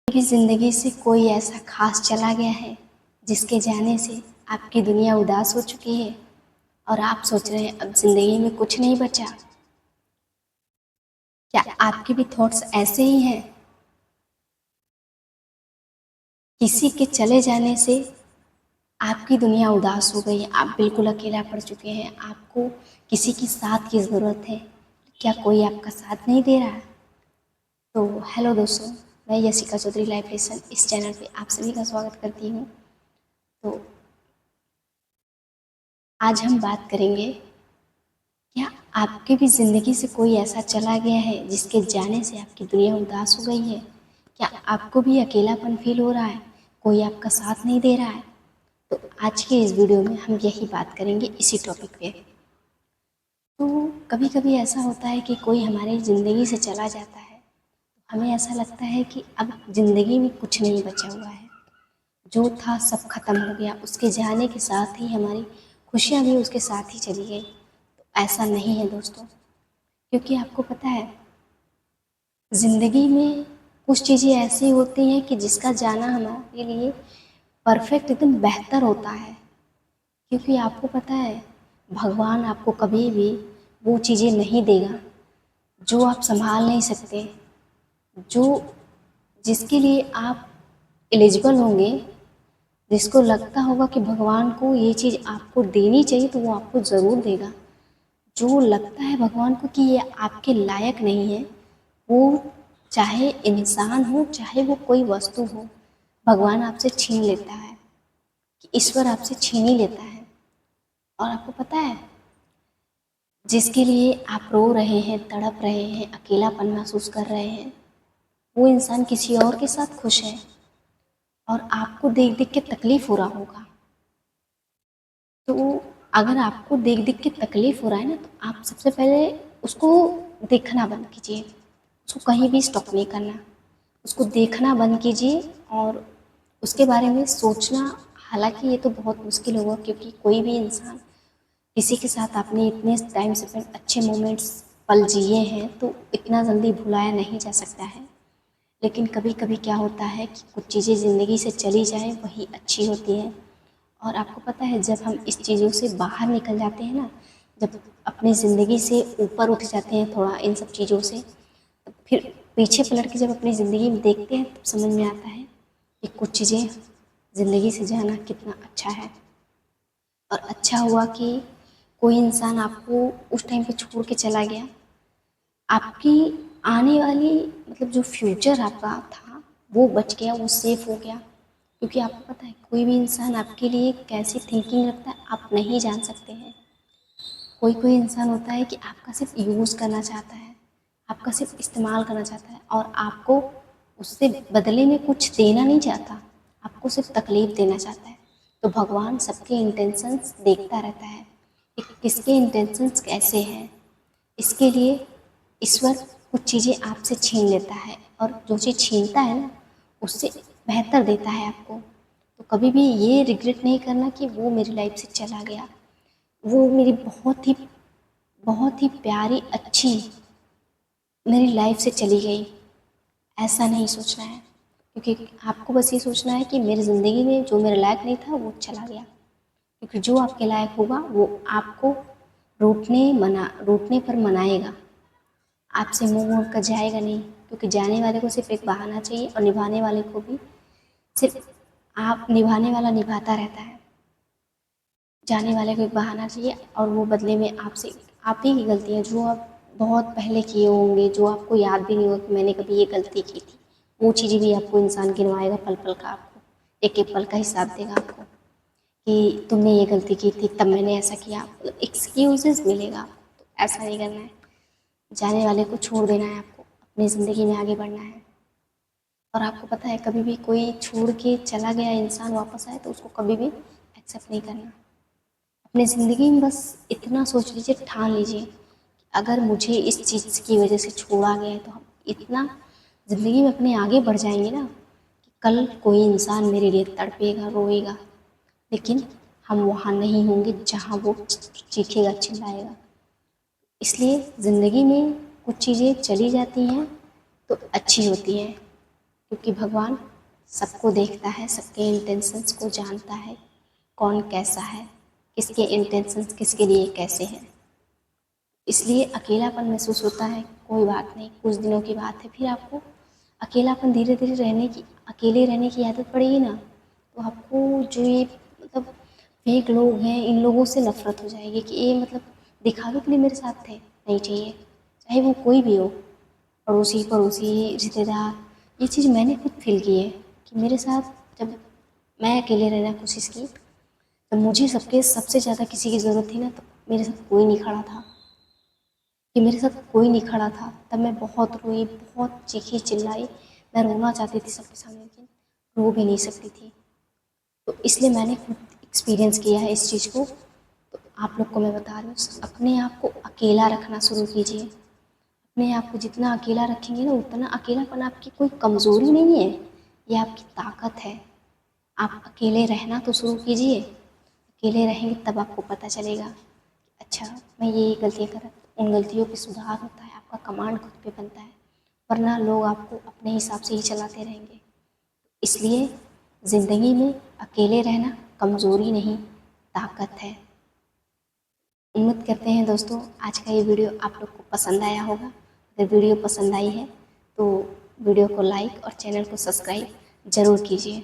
आपकी ज़िंदगी से कोई ऐसा खास चला गया है जिसके जाने से आपकी दुनिया उदास हो चुकी है और आप सोच रहे हैं अब ज़िंदगी में कुछ नहीं बचा। क्या आपके भी थॉट्स ऐसे ही हैं? किसी के चले जाने से आपकी दुनिया उदास हो गई है, आप बिल्कुल अकेला पड़ चुके हैं, आपको किसी की साथ की ज़रूरत है, क्या कोई आपका साथ नहीं दे रहा? तो हेलो दोस्तों, मैं यशिका चौधरी लाइफ लेसन इस चैनल पे आप सभी का स्वागत करती हूँ। तो आज हम बात करेंगे, क्या आपके भी ज़िंदगी से कोई ऐसा चला गया है जिसके जाने से आपकी दुनिया उदास हो गई है? क्या आपको भी अकेलापन फील हो रहा है, कोई आपका साथ नहीं दे रहा है? तो आज के इस वीडियो में हम यही बात करेंगे इसी टॉपिक पे। तो कभी कभी ऐसा होता है कि कोई हमारी ज़िंदगी से चला जाता है, हमें ऐसा लगता है कि अब ज़िंदगी में कुछ नहीं बचा हुआ है, जो था सब खत्म हो गया, उसके जाने के साथ ही हमारी खुशियाँ भी उसके साथ ही चली गई। तो ऐसा नहीं है दोस्तों, क्योंकि आपको पता है ज़िंदगी में कुछ चीज़ें ऐसी होती हैं कि जिसका जाना हमारे लिए परफेक्ट एकदम बेहतर होता है। क्योंकि आपको पता है भगवान आपको कभी भी वो चीज़ें नहीं देगा जो आप संभाल नहीं सकते, जो जिसके लिए आप एलिजिबल होंगे, जिसको लगता होगा कि भगवान को ये चीज़ आपको देनी चाहिए तो वो आपको ज़रूर देगा। जो लगता है भगवान को कि ये आपके लायक नहीं है, वो चाहे इंसान हो चाहे वो कोई वस्तु हो, भगवान आपसे छीन लेता है, कि ईश्वर आपसे छीन ही लेता है। और आपको पता है जिसके लिए आप रो रहे हैं, तड़प रहे हैं, अकेलापन महसूस कर रहे हैं, वो इंसान किसी और के साथ खुश है और आपको देख देख के तकलीफ हो रहा होगा। तो अगर आपको देख देख के तकलीफ हो रहा है ना, तो आप सबसे पहले उसको देखना बंद कीजिए, उसको कहीं भी स्टॉप नहीं करना, उसको देखना बंद कीजिए और उसके बारे में सोचना। हालांकि ये तो बहुत मुश्किल होगा, क्योंकि कोई भी इंसान किसी के साथ आपने इतने टाइम स्पेंड अच्छे मोमेंट्स पल जिए हैं तो इतना जल्दी भुलाया नहीं जा सकता है। लेकिन कभी कभी क्या होता है कि कुछ चीज़ें ज़िंदगी से चली जाएं वही अच्छी होती हैं। और आपको पता है जब हम इस चीज़ों से बाहर निकल जाते हैं ना, जब अपनी ज़िंदगी से ऊपर उठ जाते हैं थोड़ा इन सब चीज़ों से, तब फिर पीछे पलट के जब अपनी ज़िंदगी में देखते हैं तब समझ में आता है कि कुछ चीज़ें ज़िंदगी से जाना कितना अच्छा है। और अच्छा हुआ कि कोई इंसान आपको उस टाइम पे छोड़ के चला गया, आपकी आने वाली मतलब जो फ्यूचर आपका था वो बच गया, वो सेफ हो गया। क्योंकि आपको पता है कोई भी इंसान आपके लिए कैसी थिंकिंग रखता है आप नहीं जान सकते हैं। कोई कोई इंसान होता है कि आपका सिर्फ यूज़ करना चाहता है, आपका सिर्फ इस्तेमाल करना चाहता है और आपको उससे बदले में कुछ देना नहीं चाहता, आपको सिर्फ तकलीफ़ देना चाहता है। तो भगवान सबके इंटेंशंस देखता रहता है कि किसके इंटेंशंस कैसे हैं। इसके लिए ईश्वर कुछ चीज़ें आपसे छीन लेता है और जो चीज़ छीनता है ना उससे बेहतर देता है आपको। तो कभी भी ये रिग्रेट नहीं करना कि वो मेरी लाइफ से चला गया, वो मेरी बहुत ही प्यारी अच्छी मेरी लाइफ से चली गई, ऐसा नहीं सोचना है। क्योंकि आपको बस ये सोचना है कि मेरी ज़िंदगी में जो मेरे लायक नहीं था वो चला गया। क्योंकि जो आपके लायक होगा वो आपको रूठने पर मनाएगा, आपसे मुंह मोड़ कर जाएगा नहीं। क्योंकि जाने वाले को सिर्फ एक बहाना चाहिए और निभाने वाले को भी सिर्फ आप निभाने वाला निभाता रहता है, जाने वाले को एक बहाना चाहिए और वो बदले में आपसे आप ही की गलतियाँ जो आप बहुत पहले किए होंगे, जो आपको याद भी नहीं होगा कि मैंने कभी ये गलती की थी, वो चीज़ें भी आपको इंसान गिनवाएगा पल पल का, आपको एक एक पल का हिसाब देगा आपको कि तुमने ये गलती की थी तब मैंने ऐसा किया, मतलब एक्सक्यूजेस मिलेगा आपको। तो ऐसा नहीं करना है, जाने वाले को छोड़ देना है, आपको अपनी ज़िंदगी में आगे बढ़ना है। और आपको पता है कभी भी कोई छोड़ के चला गया इंसान वापस आए तो उसको कभी भी एक्सेप्ट नहीं करना। अपनी ज़िंदगी में बस इतना सोच लीजिए, ठान लीजिए कि अगर मुझे इस चीज़ की वजह से छोड़ा गया है तो हम इतना ज़िंदगी में अपने आगे बढ़ जाएंगे ना कि कल कोई इंसान मेरे लिए तड़पेगा रोएगा, लेकिन हम वहाँ नहीं होंगे जहाँ वो चीखेगा चिल्लाएगा। इसलिए ज़िंदगी में कुछ चीज़ें चली जाती हैं तो अच्छी होती हैं, क्योंकि भगवान सबको देखता है, सबके इंटेंशंस को जानता है, कौन कैसा है, किसके इंटेंशंस किसके लिए कैसे हैं। इसलिए अकेलापन महसूस होता है, कोई बात नहीं, कुछ दिनों की बात है, फिर आपको अकेलापन धीरे धीरे अकेले रहने की आदत पड़ेगी ना, तो आपको जो ये मतलब फेक लोग हैं, इन लोगों से नफरत हो जाएगी कि ये मतलब दिखावे के लिए मेरे साथ थे, नहीं चाहिए, चाहे वो कोई भी हो, पड़ोसी पड़ोसी रिश्तेदार। ये चीज़ मैंने खुद फील की है कि मेरे साथ जब मैं अकेले रहना कोशिश की, तो मुझे सबसे ज़्यादा किसी की ज़रूरत थी ना, तो मेरे साथ कोई नहीं खड़ा था, कि मेरे साथ कोई नहीं खड़ा था। तब मैं बहुत रोई, बहुत चीखी चिल्लाई, मैं रोना चाहती थी सबके सामने, लेकिन रो भी नहीं सकती थी। तो इसलिए मैंने खुद एक्सपीरियंस किया है इस चीज़ को। तो आप लोग को मैं बता रही हूँ, अपने आप को अकेला रखना शुरू कीजिए। अपने आप को जितना अकेला रखेंगे ना, उतना अकेलापन आपकी कोई कमज़ोरी नहीं है, ये आपकी ताकत है। आप अकेले रहना तो शुरू कीजिए, अकेले रहेंगे तब आपको पता चलेगा, अच्छा मैं ये गलतियाँ कर रहा, उन गलतियों पे सुधार होता है, आपका कमांड खुद पे बनता है, वरना लोग आपको अपने हिसाब से ही चलाते रहेंगे। इसलिए ज़िंदगी में अकेले रहना कमज़ोरी नहीं, ताकत है। उम्मीद करते हैं दोस्तों आज का ये वीडियो आप लोग को पसंद आया होगा। अगर वीडियो पसंद आई है तो वीडियो को लाइक और चैनल को सब्सक्राइब ज़रूर कीजिए।